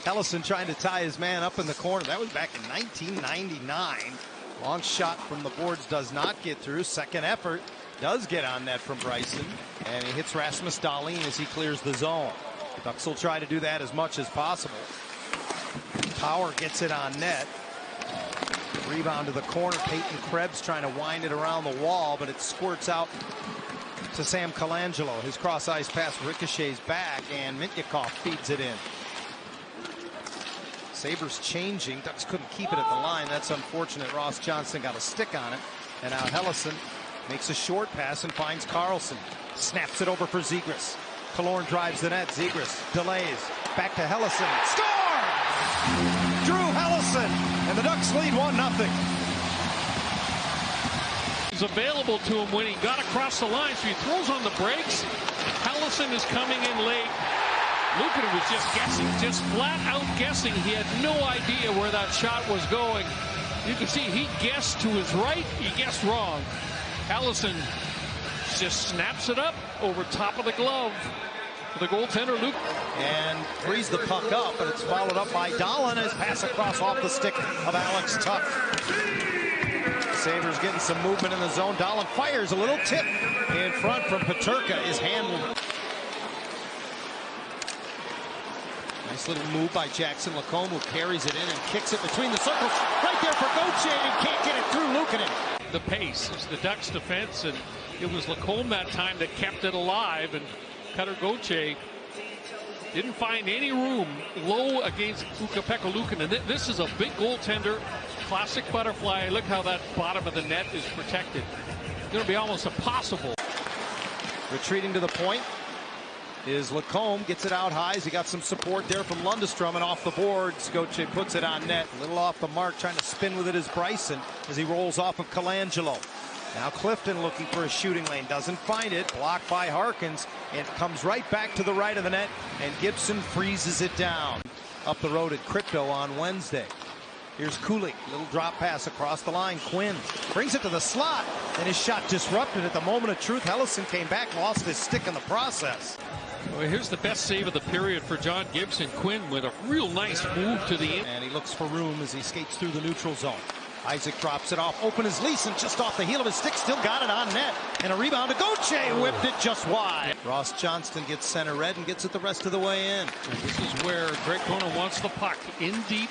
Ellison trying to tie his man up in the corner. That was back in 1999. Long shot from the boards does not get through. Second effort does get on net from Bryson. And he hits Rasmus Dahlin as he clears the zone. Ducks will try to do that as much as possible. Power gets it on net. Rebound to the corner. Peyton Krebs trying to wind it around the wall, but it squirts out to Sam Colangelo. His cross-ice pass ricochets back, and Mitnikov feeds it in. Sabres changing. Ducks couldn't keep it at the line. That's unfortunate. Ross Johnston got a stick on it. And now Hellison makes a short pass and finds Carlson. Snaps it over for Zegras. Killorn drives the net. Zegras delays. Back to Hellison. Score! Drew Hellison. And the Ducks lead 1-0. He's available to him when he got across the line, so he throws on the brakes. Hellison is coming in late. Luukkonen was just guessing, just flat out guessing. He had no idea where that shot was going. You can see he guessed to his right, he guessed wrong. Hellison just snaps it up over top of the glove for the goaltender, Luke. And frees the puck up, but it's followed up by Dahlin as pass across off the stick of Alex Tuch. Sabres getting some movement in the zone. Dahlin fires a little tip in front from Peterka is handled. Nice little move by Jackson Lacombe, who carries it in and kicks it between the circles. Right there for Gauthier, and can't get it through Luukkonen. The pace is the Ducks' defense, and it was Lacombe that time that kept it alive, and Cutter Gauthier didn't find any room low against Ukko-Pekka Luukkonen. This is a big goaltender, classic butterfly. Look how that bottom of the net is protected. It's going to be almost impossible. Retreating to the point is Lacombe, gets it out high as he got some support there from Lundestrom, and off the boards Gauthier puts it on net. A little off the mark, trying to spin with it is Bryson as he rolls off of Colangelo. Now Clifton looking for a shooting lane, doesn't find it, blocked by Harkins. It comes right back to the right of the net, and Gibson freezes it down. Up the road at Crypto on Wednesday. Here's Kulich, little drop pass across the line. Quinn brings it to the slot, and his shot disrupted at the moment of truth. Hellison came back, lost his stick in the process. Well, here's the best save of the period for John Gibson. Quinn with a real nice move to the end. And he looks for room as he skates through the neutral zone. Isaac drops it off, open as Leeson, just off the heel of his stick, still got it on net. And a rebound to Gauthier, whipped it just wide. Ross Johnston gets center red and gets it the rest of the way in. And this is where Greg Kona wants the puck in deep,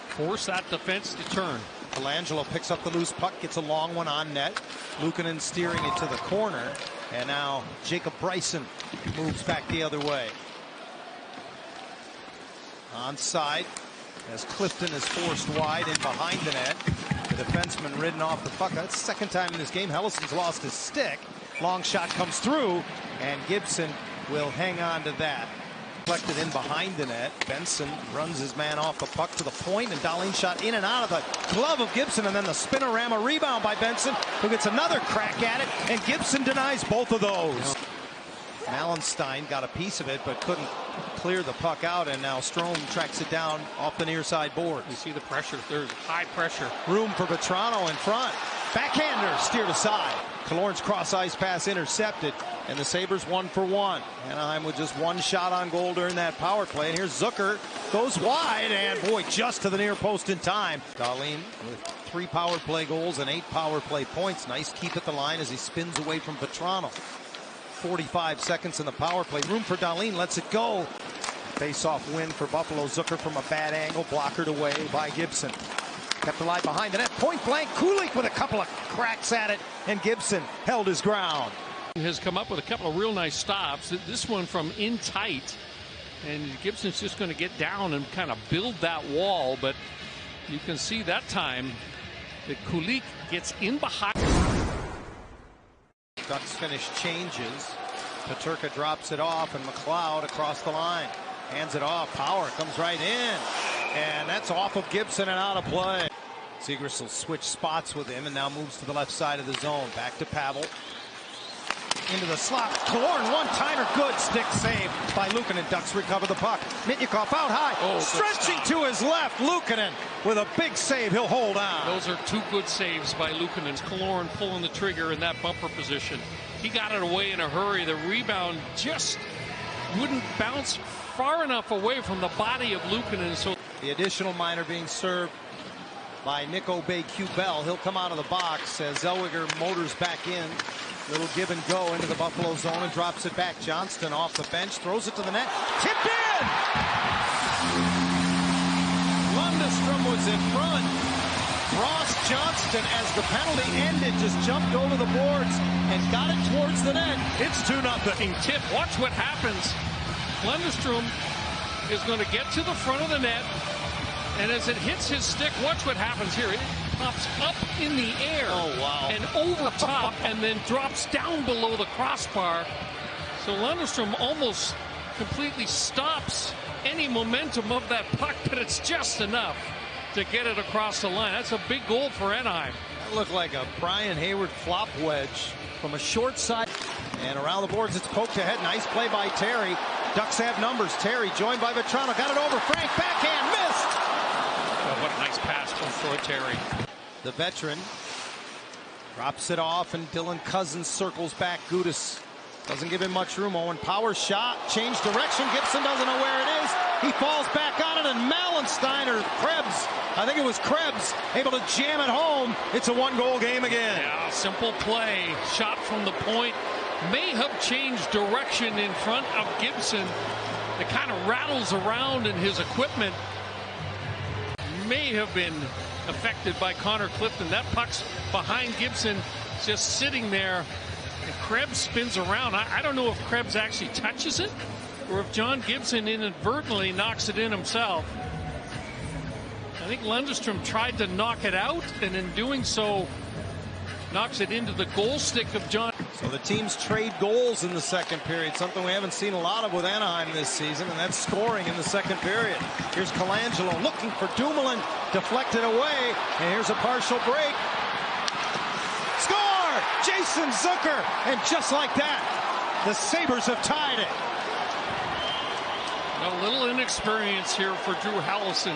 force that defense to turn. Colangelo picks up the loose puck, gets a long one on net. Luukkonen steering it to the corner. And now Jacob Bryson moves back the other way. Onside as Clifton is forced wide in behind the net. The defenseman ridden off the puck. That's the second time in this game Hellison's lost his stick. Long shot comes through, and Gibson will hang on to that. Deflected in behind the net. Benson runs his man off the puck to the point, and Dahlin shot in and out of the glove of Gibson, and then the spinorama rebound by Benson, who gets another crack at it, and Gibson denies both of those. Mallenstein got a piece of it, but couldn't clear the puck out, and now Strome tracks it down off the near side board. You see the pressure. There's high pressure. Room for Vetrano in front. Backhander steered aside. Killorn's cross-ice pass intercepted, and the Sabres 1 for 1. Anaheim with just one shot on goal during that power play. And here's Zucker, goes wide, and boy, just to the near post in time. Dahlin with 3 power play goals and 8 power play points. Nice keep at the line as he spins away from Vetrano. 45 seconds in the power play. Room for Dahlin, lets it go. Face-off win for Buffalo. Zucker from a bad angle, blockered away by Gibson. Kept alive behind the net. Point blank. Kulich with a couple of cracks at it, and Gibson held his ground. Has come up with a couple of real nice stops. This one from in tight, and Gibson's just going to get down and kind of build that wall. But you can see that time that Kulich gets in behind. Ducks finish changes. Peterka drops it off, and McLeod across the line. Hands it off. Power comes right in. And that's off of Gibson and out of play. Zegras will switch spots with him and now moves to the left side of the zone. Back to Pavel. Into the slot. Killorn, one-timer, good stick save by Luukkonen. Ducks recover the puck. Mitnikov out high. Stretching to his left. Luukkonen with a big save. He'll hold on. Those are 2 good saves by Luukkonen. Killorn pulling the trigger in that bumper position. He got it away in a hurry. The rebound just wouldn't bounce far enough away from the body of Luukkonen. So the additional minor being served by Nick Obey-Kubel. He'll come out of the box as Zellweger motors back in. Little give and go into the Buffalo zone and drops it back. Johnston off the bench, throws it to the net. Tipped in! Lundestrom was in front. Ross Johnston, as the penalty ended, just jumped over the boards and got it towards the net. It's 2-0. Tip. Watch what happens. Lundestrom is going to get to the front of the net, and as it hits his stick, watch what happens here. It pops up in the air. Oh, wow. And over top, and then drops down below the crossbar. So Lundestrom almost completely stops any momentum of that puck, but it's just enough to get it across the line. That's a big goal for Anaheim. That looked like a Brian Hayward flop wedge from a short side. And around the boards, it's poked ahead. Nice play by Terry. Ducks have numbers. Terry joined by Vetrano. Got it over Frank. Backhand. Missed. Oh, what a nice pass from Troy Terry. The veteran drops it off, and Dylan Cousins circles back. Gudas doesn't give him much room. Owen Power shot. Change direction. Gibson doesn't know where it is. He falls back on it, and Malenstein or Krebs, I think it was Krebs, able to jam it home. It's a one-goal game again. Yeah, simple play. Shot from the point. May have changed direction in front of Gibson. It kind of rattles around in his equipment. May have been affected by Connor Clifton. That puck's behind Gibson, just sitting there. And Krebs spins around. I don't know if Krebs actually touches it or if John Gibson inadvertently knocks it in himself. I think Lundestrom tried to knock it out, and in doing so, knocks it into the goal stick of John. So the teams trade goals in the second period, something we haven't seen a lot of with Anaheim this season, and that's scoring in the second period. Here's Colangelo looking for Dumoulin, deflected away, and here's a partial break. Score! Jason Zucker! And just like that, the Sabres have tied it. A little inexperience here for Drew Hallison.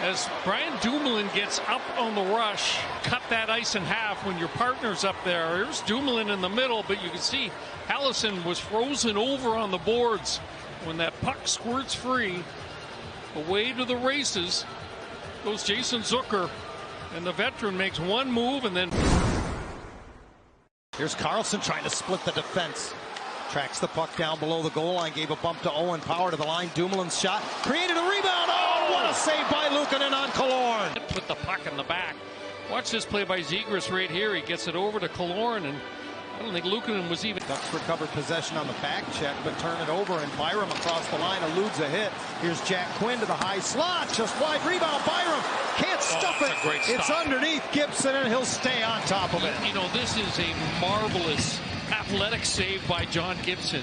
As Brian Dumoulin gets up on the rush, cut that ice in half when your partner's up there. Here's Dumoulin in the middle, but you can see Hallison was frozen over on the boards. When that puck squirts free, away to the races goes Jason Zucker, and the veteran makes one move, and then here's Carlson trying to split the defense. Tracks the puck down below the goal line, gave a bump to Owen Power to the line. Dumoulin's shot created a rebound. Oh, what a save by Luukkonen on Killorn. Put the puck in the back. Watch this play by Zegras right here. He gets it over to Killorn, and I don't think Luukkonen was even. Ducks recover possession on the back check, but turn it over, and Byram across the line eludes a hit. Here's Jack Quinn to the high slot, just wide rebound. Byram can't stuff it. It's underneath Gibson, and he'll stay on top of it. You know, this is a marvelous athletic save by John Gibson.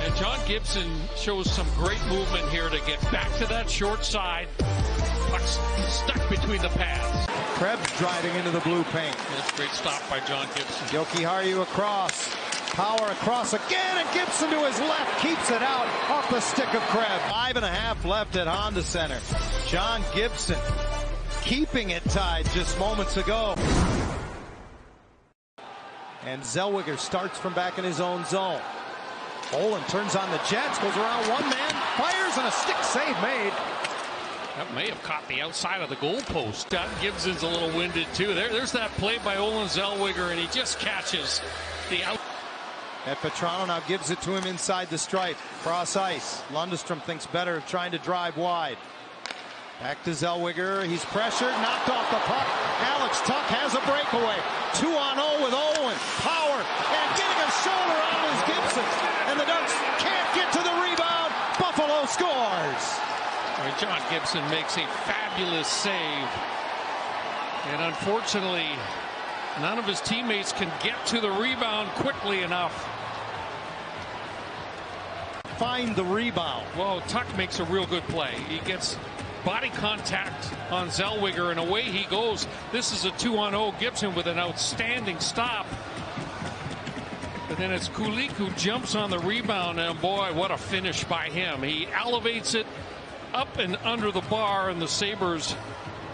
And John Gibson shows some great movement here to get back to that short side. Puck's stuck between the pads. Krebs driving into the blue paint. That's a great stop by John Gibson. Jokiharju across. Power across again, and Gibson to his left keeps it out off the stick of Krebs. 5.5 left at Honda Center. John Gibson keeping it tied just moments ago. And Zellweger starts from back in his own zone. Olin turns on the Jets, goes around one man, fires, and a stick save made. That may have caught the outside of the goalpost. John Gibson's a little winded too. There's that play by Olin Zellweger, and he just catches the out. And Vetrano now gives it to him inside the stripe. Cross ice. Lundestrom thinks better of trying to drive wide. Back to Zellweger. He's pressured, knocked off the puck. Alex Tuch has a breakaway. 2-on-0 with Owen. Power, and getting a shoulder on is Gibson. And the Ducks can't get to the rebound. Buffalo scores. John Gibson makes a fabulous save. And unfortunately, none of his teammates can get to the rebound quickly enough. Find the rebound. Well, Tuch makes a real good play. He gets body contact on Zellweger, and away he goes. This is a 2-on-0 Gibson with an outstanding stop. But then it's Kulik who jumps on the rebound, and boy, what a finish by him. He elevates it up and under the bar, and the Sabres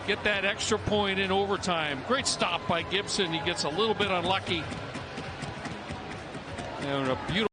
get that extra point in overtime. Great stop by Gibson. He gets a little bit unlucky. And a beautiful